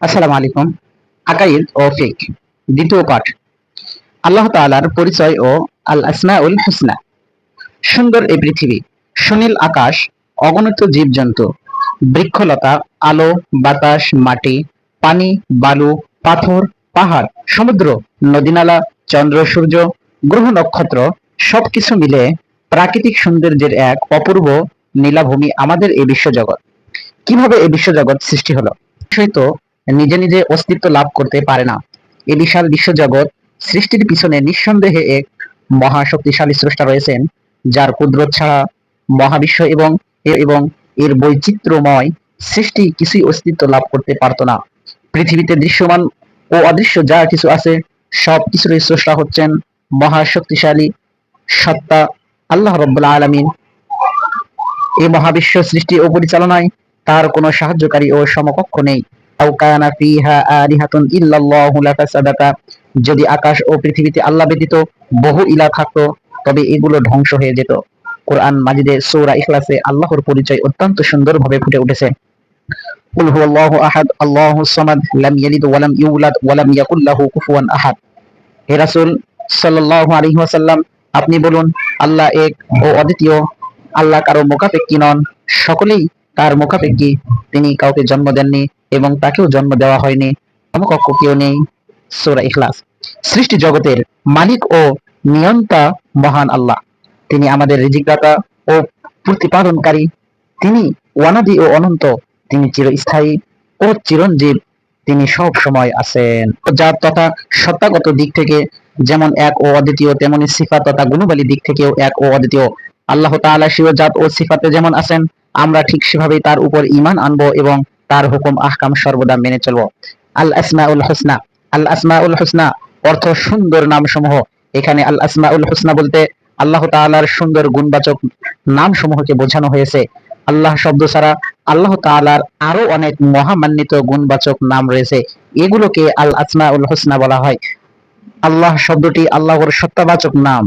আসসালামু আলাইকুম। আকাইদ ও ফিক, দ্বিতীয় পাঠ। আল্লাহ তাআলার পরিচয় ও আল আসমাউল হুসনা। সুন্দর এই পৃথিবী, সুনীল আকাশ, অগণিত জীবজন্তু, বৃক্ষলতা, আলো, বাতাস, মাটি, পানি, বালু, পাথর, পাহাড়, সমুদ্র, নদীনালা, চন্দ্র, সূর্য, গ্রহ, নক্ষত্র সবকিছু মিলে প্রাকৃতিক সৌন্দর্যের এক অপূর্ব নীলাভূমি আমাদের এই বিশ্বজগৎ। কিভাবে এই বিশ্বজগৎ সৃষ্টি হলো? বিষয় তো নিজে নিজে অস্তিত্ব লাভ করতে পারে না। এই বিশাল বিশ্বজগৎ সৃষ্টির পিছনে নিঃসন্দেহে এক মহাশক্তিশালী স্রষ্টা রয়েছেন, যার কুদরত ছাড়া মহাবিশ্ব এবং এর বৈচিত্র্যময় সৃষ্টি কিছুই অস্তিত্ব লাভ করতে পারত না। পৃথিবীতে দৃশ্যমান ও অদৃশ্য যা কিছু আছে সব কিছুরই স্রষ্টা হচ্ছেন মহাশক্তিশালী সত্তা আল্লাহ রাব্বুল আলামিন। এই মহাবিশ্ব সৃষ্টি ও পরিচালনায় তার কোনো সাহায্যকারী ও সমকক্ষ নেই। আও কানা ফিহা আলিহাতুন ইল্লাল্লাহু লাফাসাদাতা। যদি আকাশ ও পৃথিবীতে আল্লাহ ব্যতীত বহু ইলাহ থাকতো তবে এগুলো ধ্বংস হয়ে যেত। কোরআন মাজিদে সূরা ইখলাসে আল্লাহর পরিচয় অত্যন্ত সুন্দরভাবে ফুটে উঠেছে। কুল হুয়াল্লাহু আহাদ আল্লাহুস সামাদ লাম ইয়ালিদ ওয়া লাম ইউলাদ ওয়া লাম ইয়াকুল লাহু কুফুয়ান আহাদ। হে রাসূল সাল্লাল্লাহু আলাইহি ওয়াসাল্লাম, আপনি বলুন, আল্লাহ এক ও অদ্বিতীয়। আল্লাহ কারো মুখাপেক্ষী নন, সকলেই তার মুখাপেক্ষী। তিনি কাউকে জন্ম দেননি এবং তাকেও জন্ম দেওয়া হয়নি, সমকক্ষ কেউ নেই। সূরা ইখলাস। সৃষ্টি জগতের মালিক ও নিয়ন্তা মহান আল্লাহ। তিনি আমাদের রিজিকদাতা ও প্রতিপালনকারী। তিনি অনাদি ও অনন্ত। তিনি চিরস্থায়ী ও চিরঞ্জীব। তিনি সব সময় আছেন। জাত তথা সত্তাগত দিক থেকে যেমন এক ও অদ্বিতীয়, তেমনি সিফাত তথা গুণাবলীর দিক থেকেও এক ও অদ্বিতীয়। আল্লাহ তাআলা স্বীয় জাত ও সিফাতে যেমন আছেন, আমরা ঠিক সেভাবেই তার উপর ঈমান আনবো এবং তার হুকুম আহকাম সর্বদা মেনে চলবো। আল আসমাউল হুসনা। আল আসমাউল হুসনা অর্থ সুন্দর নামসমূহ। এখানে আল আসমাউল হুসনা বলতে আল্লাহ তাআলার সুন্দর গুণবাচক নামসমূহকে বোঝানো হয়েছে। আল্লাহ শব্দ ছাড়া আল্লাহ তাআলার আরো অনেক মহামান্বিত গুণবাচক নাম রয়েছে, এগুলোকে আল আসমাউল হুসনা বলা হয়। আল্লাহ শব্দটি আল্লাহর সত্তাবাচক নাম।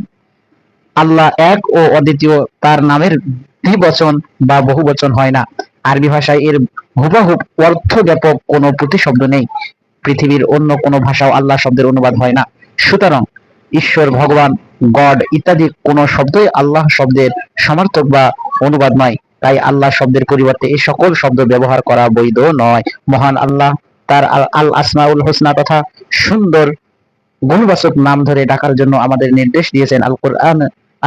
আল্লাহ এক ও অদ্বিতীয়, তার নামের দ্বিবচন বা বহুবচন হয় না। আরবি ভাষায় এর হুবহুব অর্থব্যাপক কোনো প্রতিশব্দ নেই। পৃথিবীর অন্য কোনো ভাষাও আল্লাহ শব্দের অনুবাদ হয় না। সুতরাং ঈশ্বর, ভগবান, গড ইত্যাদি কোনো শব্দই আল্লাহ শব্দের সমার্থক বা অনুবাদ নয়। তাই আল্লাহ শব্দের পরিবর্তে এই সকল শব্দ ব্যবহার করা বৈধ নয়। মহান আল্লাহ তার আল আসমাউল হুসনা তথা সুন্দর গুণবাচক নাম ধরে ডাকার জন্য আমাদের নির্দেশ দিয়েছেন।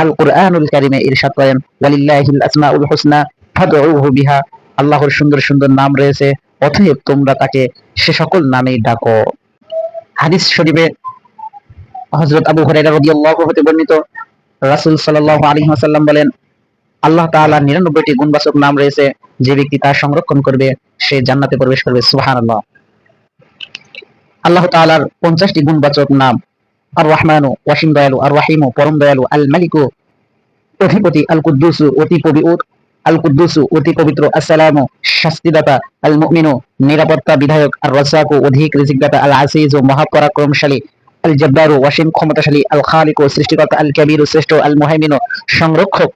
আল কুরআনুল কারীমে ইরশাদ করেন, ওয়ালিল্লাহিল আসমাউল হুসনা ফাদউহু বিহা। আল্লাহর সুন্দর সুন্দর নাম রয়েছে, অতএব তোমরা তাকে সে সকল নামেই ডাকো। হাদিস শরীফে হযরত আবু হুরায়রা রাদিয়াল্লাহু হতে বর্ণিত, রাসূল সাল্লাল্লাহু আলাইহি ওয়াসাল্লাম বলেন, আল্লাহ তাআলার 99টি গুণবাচক নাম রয়েছে, যে ব্যক্তি তা সংরক্ষণ করবে সে জান্নাতে প্রবেশ করবে। সুবহানাল্লাহ। আল্লাহ তাআলার 50টি গুণবাচক নাম: আর রহমানু অসীম দয়ালু, আর রহিমু পরম দয়ালু, আল মালিকু অধিপতি, আল কুদ্দুসু অতি পবিত্র, আল কুদ্দুসু অতি পবিত্র, আসসালামু শাস্তিদাতা, আল মুমিনু নিরাপত্তা বিধায়ক, আর রাজ্জাকু অধিক রিজিকদাতা, আল আজিজু মহাপরাক্রমশালী, আল জব্বারু অসীম ক্ষমতাশালী, আল খালিকু সৃষ্টিকর্তা, আল কাবীরু শ্রেষ্ঠ, আল মুহাইমিনু সংরক্ষক,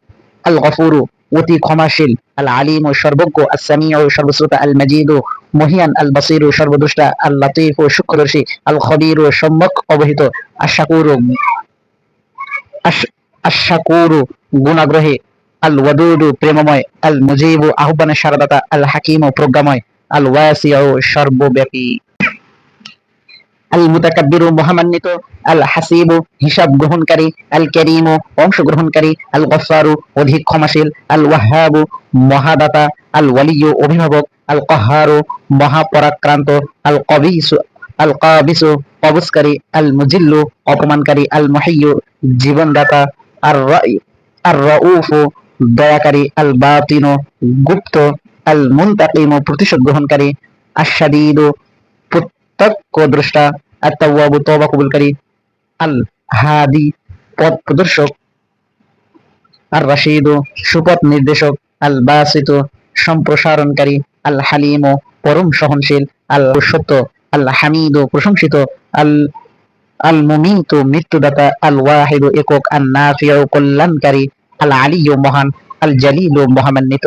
আল গফুরু অতি ক্ষমাশীল, আল আলিমু সর্বজ্ঞ, আস সামিউ সর্বশ্রোতা, আল মাজিদু মহিয়ান, আল বাসিরু সর্বদ্রষ্টা, আল লাতীফু সূক্ষ্মদর্শী, আল খবীরু সম্যক অবহিত, আশ-শাকুরু আশ-শাকুরু গুণাগ্রহী, আল ওয়াদুদু প্রেমময়, আল মুজিবু আহ্বানের সাড়াদাতা, আল হাকিমু প্রজ্ঞাময়, আল ওয়াসিউ সর্বব্যাপী, আল মুতাকাব্বিরু মহামান্বিত, আল হাসিবু হিসাব গ্রহণকারী, আল কারীমু অংশগ্রহণকারী, আল গফফারু অধিক ক্ষমাশীল, আল ওয়াহ্হাবু মহাদাতা, আল ওয়ালিয়্যু অভিভাবক, আল কাহ্হারু মহাপরাক্রান্ত, আল কাবিসু কবজকারী, আল মুজিল্লু অপমানকারী, আল মুহিয়্যু জীবনদাতা, আর আর রাউফু দয়াকারী, আল বাতিনু গুপ্ত, আল মুনতাকিমু প্রতিশোধ গ্রহণকারী, আশ-শাদীদু প্রত্যক্ষদ্রষ্টা, আত-তাওয়াবু তওবা কবুলকারী, আল হাদি পথ প্রদর্শক, আর রাশিদু সুপথ নির্দেশক, আল বাসিতু সম্প্রসারণকারী, আল হালিমু পরম সহনশীল, আল সত্য, আল হামিদু প্রশংসিত, আল আল মুমিতু মৃত্যুদাতা, আল ওয়াহিদু একক, আন নাফিউ কল্যাণকারী, আল আলিয়্যু মহান, আল জালিলু মহামান্বিত।